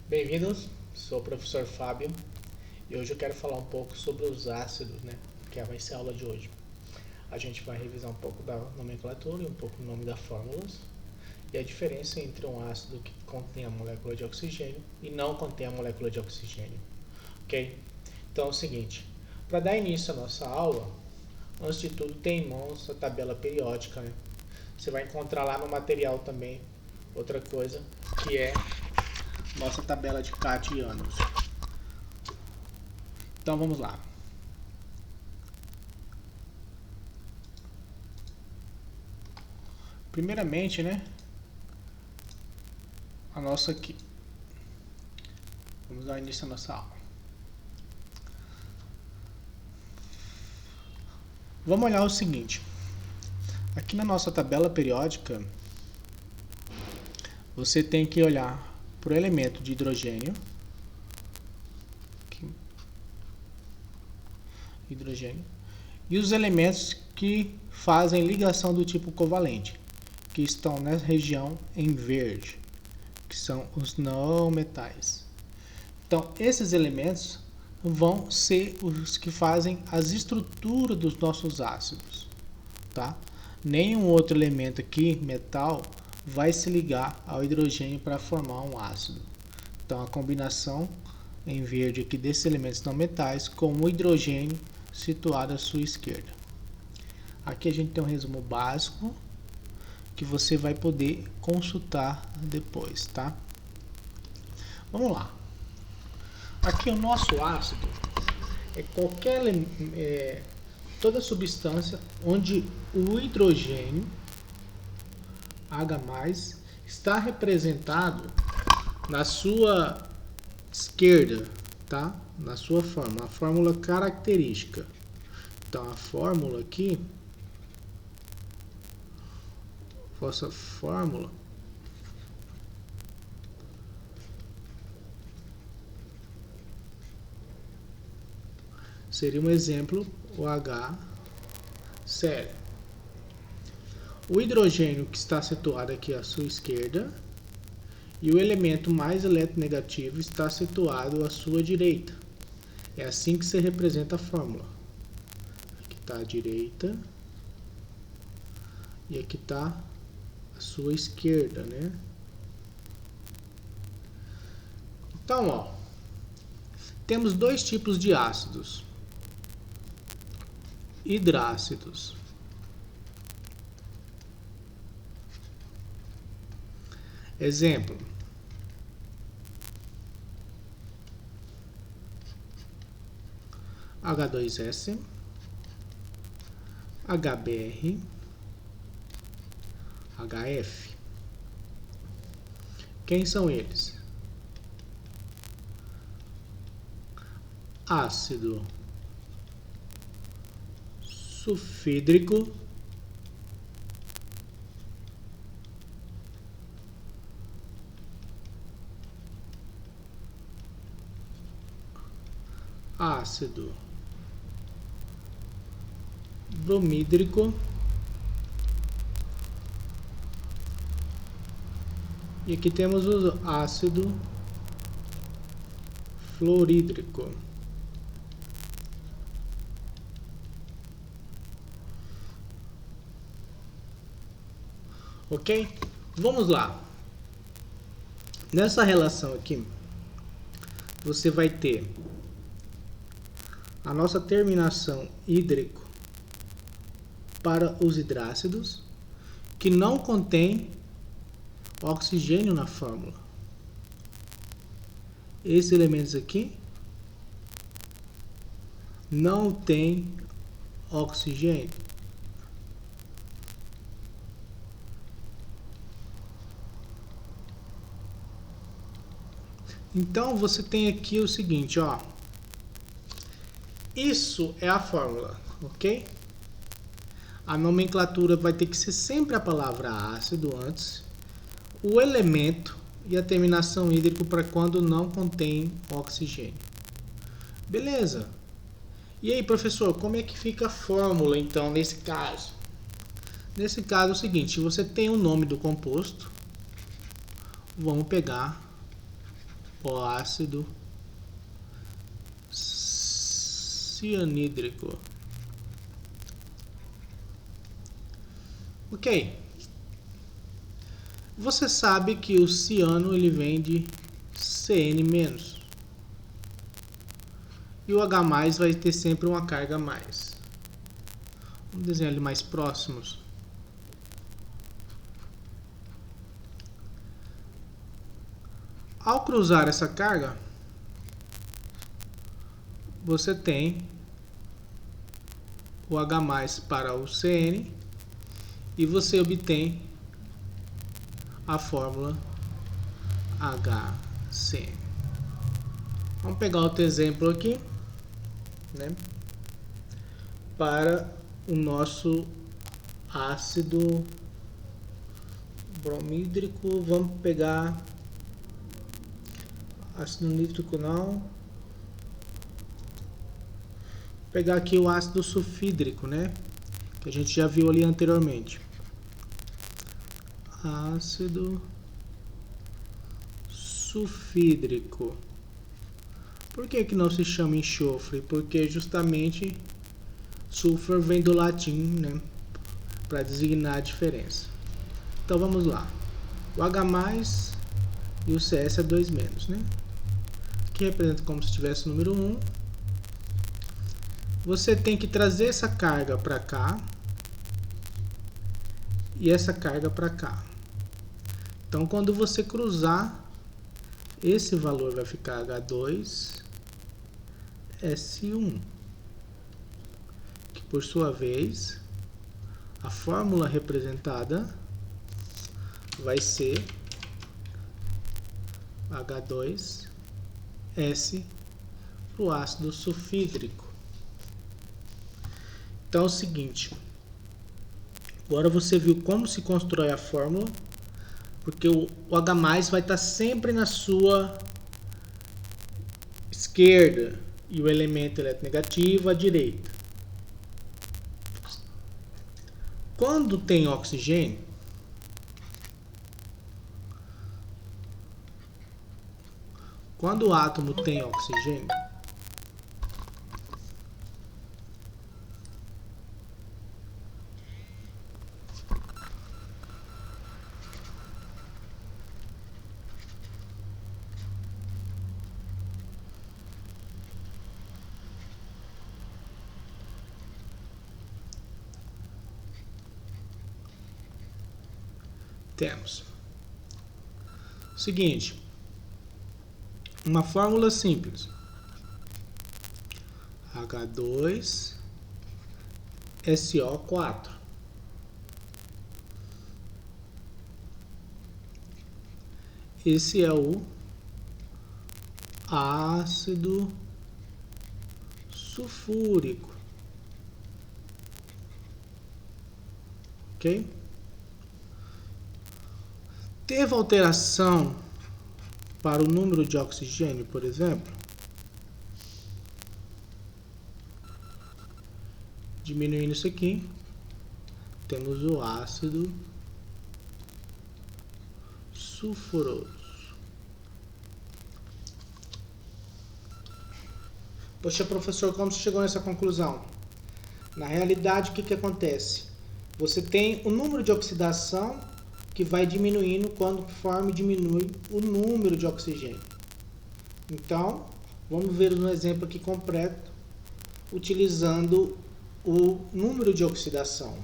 Bem-vindos, sou o professor Fábio e hoje eu quero falar um pouco sobre os ácidos, né? Que vai ser a aula de hoje. A gente vai revisar um pouco da nomenclatura e um pouco o nome das fórmulas e a diferença entre um ácido que contém a molécula de oxigênio e não contém a molécula de oxigênio, ok? Então é o seguinte, para dar início à nossa aula, antes de tudo tem em mãos a tabela periódica, né? Você vai encontrar lá no material também outra coisa que é nossa tabela de Cat e ânions. Então vamos lá. Primeiramente, né? A nossa aqui. Vamos dar início à nossa aula. Vamos olhar o seguinte. Aqui na nossa tabela periódica, você tem que olhar para o elemento de hidrogênio. Aqui. Hidrogênio. E os elementos que fazem ligação do tipo covalente, que estão na região em verde, que são os não metais. Então, esses elementos vão ser os que fazem as estruturas dos nossos ácidos, tá? Nenhum outro elemento aqui, metal, vai se ligar ao hidrogênio para formar um ácido. Então, a combinação em verde aqui desses elementos não metais com o hidrogênio situado à sua esquerda. Aqui a gente tem um resumo básico que você vai poder consultar depois, tá? Vamos lá. Aqui o nosso ácido é toda substância onde o hidrogênio H+, está representado na sua esquerda, tá? Na sua forma, a fórmula característica. Então a fórmula aqui, nossa fórmula seria um exemplo, o HCl. O hidrogênio que está situado aqui à sua esquerda e o elemento mais eletronegativo está situado à sua direita. É assim que se representa a fórmula. Aqui está a direita e aqui está a sua esquerda, né? Então, ó, temos dois tipos de ácidos. Hidrácidos. Exemplo. H2S, HBr, HF. Quem são eles? Ácido sulfídrico, ácido bromídrico e aqui temos o ácido fluorídrico. Ok? Vamos lá. Nessa relação aqui, você vai ter a nossa terminação hídrico para os hidrácidos, que não contém oxigênio na fórmula. Esses elementos aqui não tem oxigênio. Então você tem aqui o seguinte, ó. Isso é a fórmula, ok? A nomenclatura vai ter que ser sempre a palavra ácido antes, o elemento e a terminação hídrico para quando não contém oxigênio. Beleza. E aí, professor, como é que fica a fórmula então nesse caso? Nesse caso é o seguinte, se você tem o nome do composto, vamos pegar o ácido cianídrico. Ok. Você sabe que o ciano ele vem de Cn-. E o H+, vai ter sempre uma carga a mais. Vamos desenhar ele mais próximos. Ao cruzar essa carga, você tem o H+ para o Cn e você obtém a fórmula HCl. Vamos pegar outro exemplo aqui, né? Para o nosso ácido bromídrico, vamos pegar ácido nítrico não. Vou pegar aqui o ácido sulfídrico, né? Que a gente já viu ali anteriormente. Ácido sulfídrico. Por que que não se chama enxofre? Porque justamente sulfur vem do latim, né? Para designar a diferença. Então vamos lá. O H+ e o CS é 2-, né? Aqui representa como se tivesse o número 1. Você tem que trazer essa carga para cá e essa carga para cá. Então, quando você cruzar, esse valor vai ficar H2S1, que por sua vez, a fórmula representada vai ser H2S para o ácido sulfídrico. Então é o seguinte, agora você viu como se constrói a fórmula, porque o H+ vai estar sempre na sua esquerda e o elemento eletronegativo à direita. Quando tem oxigênio, quando o átomo tem oxigênio, temos o seguinte, uma fórmula simples, H2SO4. Esse é o ácido sulfúrico, ok? Teve alteração para o número de oxigênio, por exemplo? Diminuindo isso aqui, temos o ácido sulfuroso. Poxa, professor, como você chegou nessa conclusão? Na realidade, o que acontece? Você tem o número de oxidação que vai diminuindo conforme diminui o número de oxigênio. Então, vamos ver um exemplo aqui completo, utilizando o número de oxidação.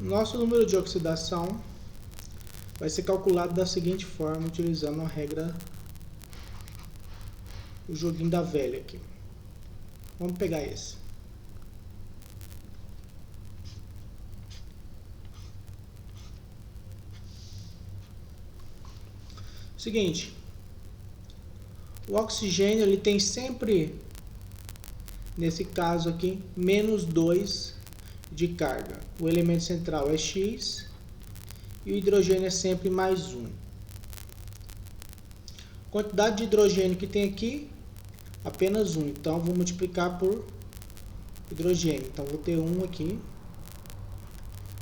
Nosso número de oxidação vai ser calculado da seguinte forma, utilizando a regra, o joguinho da velha aqui. Vamos pegar esse. Seguinte, o oxigênio ele tem sempre, nesse caso aqui, -2 de carga. O elemento central é X e o hidrogênio é sempre mais 1. Quantidade de hidrogênio que tem aqui, apenas 1. Então, vou multiplicar por hidrogênio. Então, vou ter 1 aqui.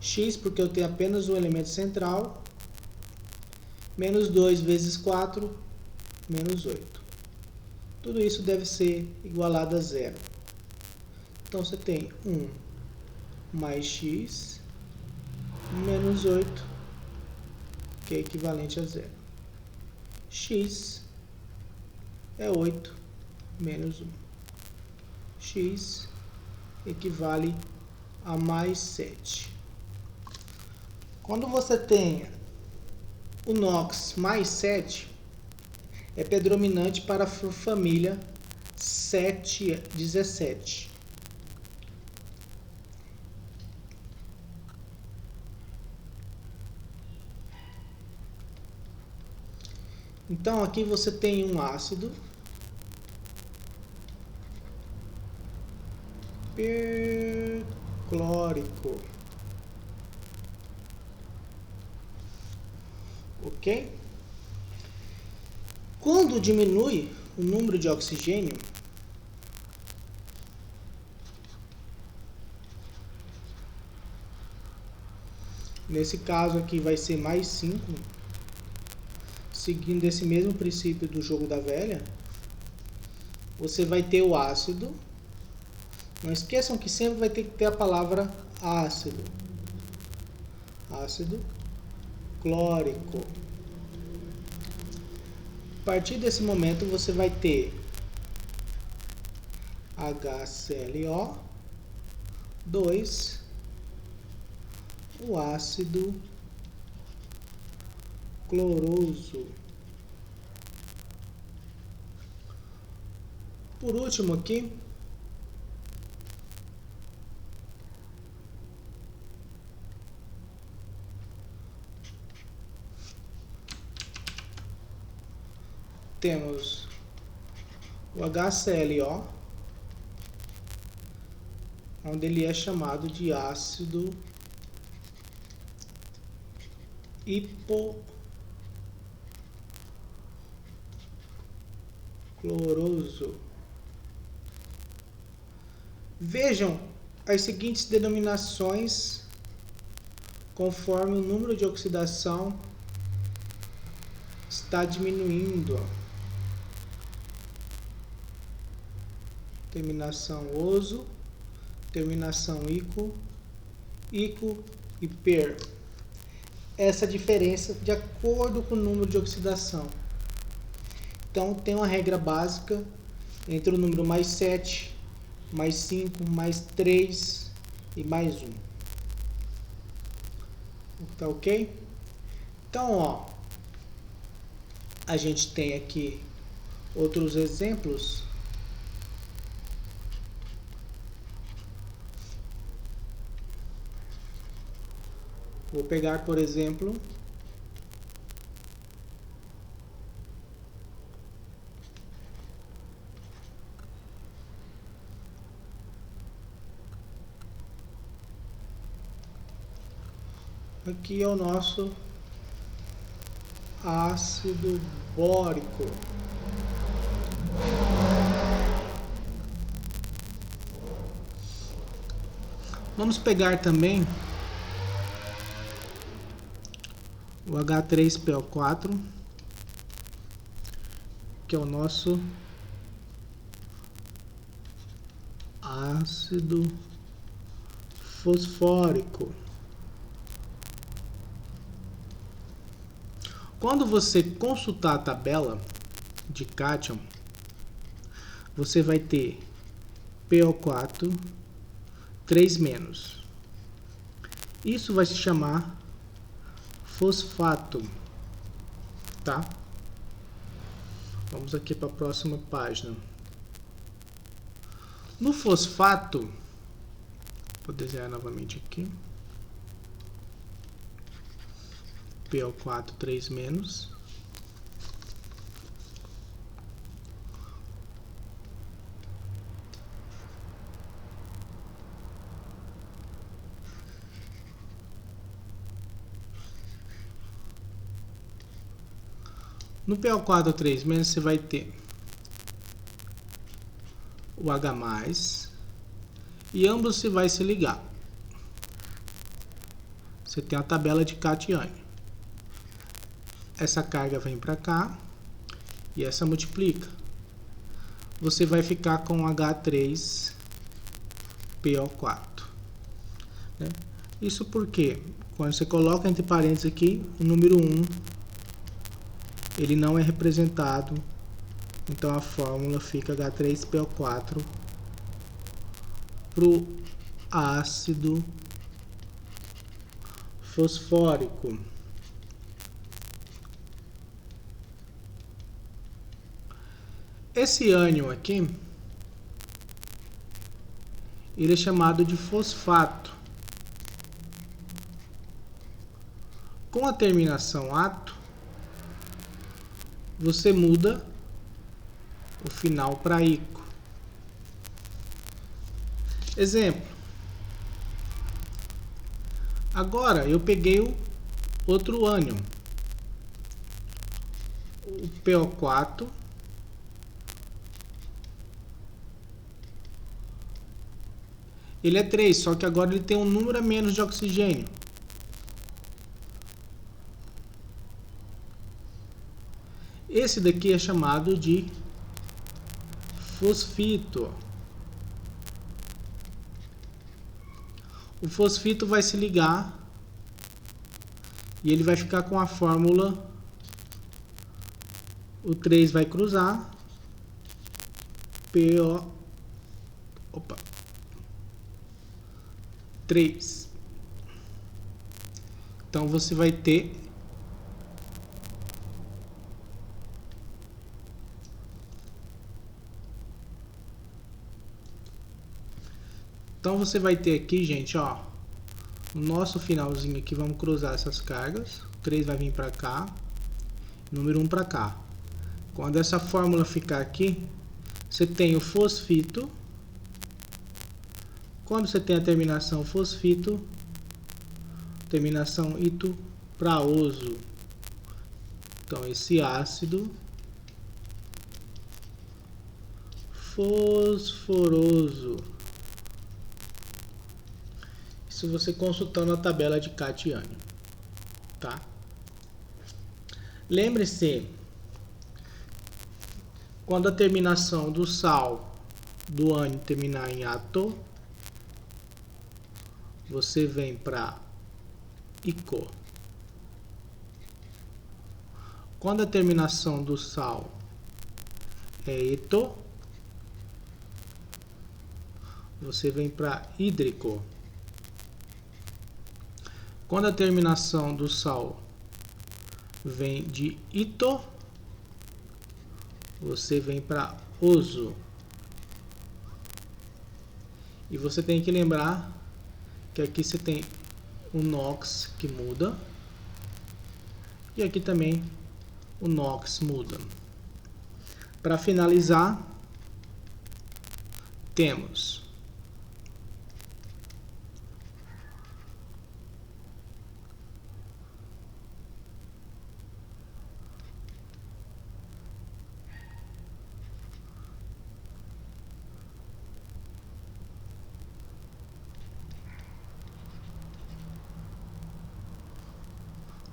X, porque eu tenho apenas um elemento central. Menos 2 vezes 4, menos 8. Tudo isso deve ser igualado a 0. Então, você tem 1 mais X menos 8, que é equivalente a 0. X é 8 menos 1. X equivale a mais 7. Quando você tem o NOx mais 7, é predominante para a família 717. Então, aqui você tem um ácido perclórico. Ok? Quando diminui o número de oxigênio, nesse caso aqui vai ser mais 5, seguindo esse mesmo princípio do jogo da velha, você vai ter o ácido. Não esqueçam que sempre vai ter que ter a palavra ácido. Ácido clórico. A partir desse momento você vai ter HClO, 2, o ácido cloroso. Por último aqui, temos o HClO, onde ele é chamado de ácido hipocloroso. Vejam as seguintes denominações conforme o número de oxidação está diminuindo. Terminação oso, terminação ico, ico e per. Essa diferença de acordo com o número de oxidação. Então, tem uma regra básica entre o número mais 7, mais 5, mais 3 e mais 1. Tá ok? Então, ó, a gente tem aqui outros exemplos. Vou pegar, por exemplo, aqui é o nosso ácido bórico. Vamos pegar também o H3PO4, que é o nosso ácido fosfórico. Quando você consultar a tabela de cátion, você vai ter PO4 3-. Isso vai se chamar fosfato, tá? Vamos aqui para a próxima página. No fosfato, vou desenhar novamente aqui. PO4 3-. No PO4 3- você vai ter o H+, e ambos se vai se ligar. Você tem a tabela de catiônio. Essa carga vem para cá e essa multiplica. Você vai ficar com H3PO4. Né? Isso porque quando você coloca entre parênteses aqui, o número 1 ele não é representado, então a fórmula fica H3PO4 para o ácido fosfórico. Esse ânion aqui, ele é chamado de fosfato. Com a terminação ato, você muda o final para ico. Exemplo. Agora eu peguei o outro ânion, o PO4, ele é 3, só que agora ele tem um número a menos de oxigênio. Esse daqui é chamado de fosfito. O fosfito vai se ligar e ele vai ficar com a fórmula, o 3 vai cruzar, PO, 3. Então você vai ter aqui, gente, ó, o nosso finalzinho aqui, vamos cruzar essas cargas. O 3 vai vir para cá, número 1 para cá. Quando essa fórmula ficar aqui, você tem o fosfito. Quando você tem a terminação fosfito, terminação ito para oso. Então esse ácido fosforoso. Isso você consultando a tabela de catiônio, tá? Lembre-se, quando a terminação do sal do ânion terminar em ato, você vem para ico. Quando a terminação do sal é eto, você vem para hídrico. Quando a terminação do sal vem de ito, você vem para oso. E você tem que lembrar que aqui você tem o NOx que muda e aqui também o NOx muda. Para finalizar, temos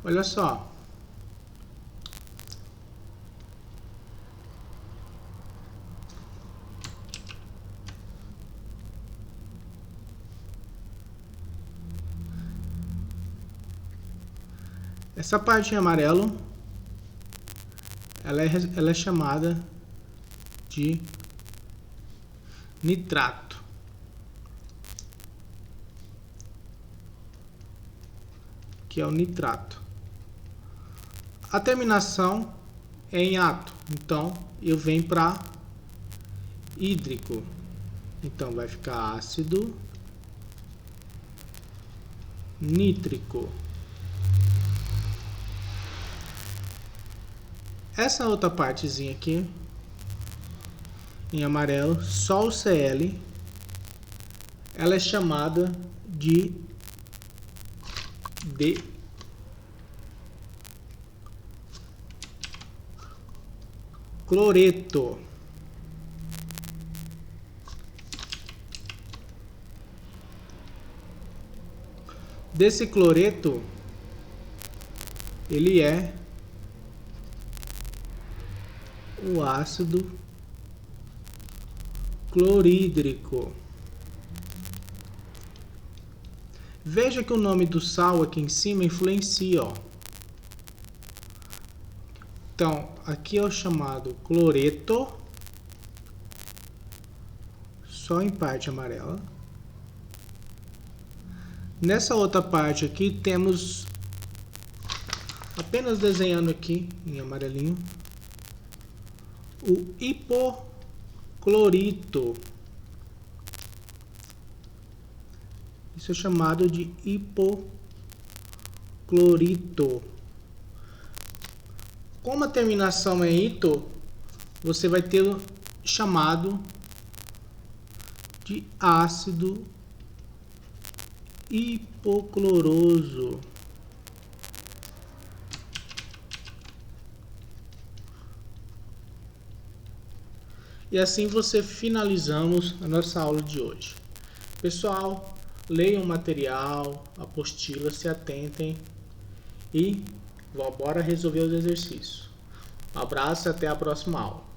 olha só. Essa parte em amarelo, ela é chamada de nitrato. Que é o nitrato. A terminação é em ato, então eu venho para hídrico. Então vai ficar ácido nítrico. Essa outra partezinha aqui em amarelo, só o Cl, ela é chamada de cloreto. Desse cloreto, ele é o ácido clorídrico. Veja que o nome do sal aqui em cima influencia, ó. Então, aqui é o chamado cloreto, só em parte amarela. Nessa outra parte aqui temos, apenas desenhando aqui em amarelinho, o hipoclorito. Isso é chamado de hipoclorito. Como a terminação é ito, você vai ter chamado de ácido hipocloroso. E assim finalizamos a nossa aula de hoje. Pessoal, leiam o material, apostila, se atentem e bora resolver os exercícios. Um abraço e até a próxima aula.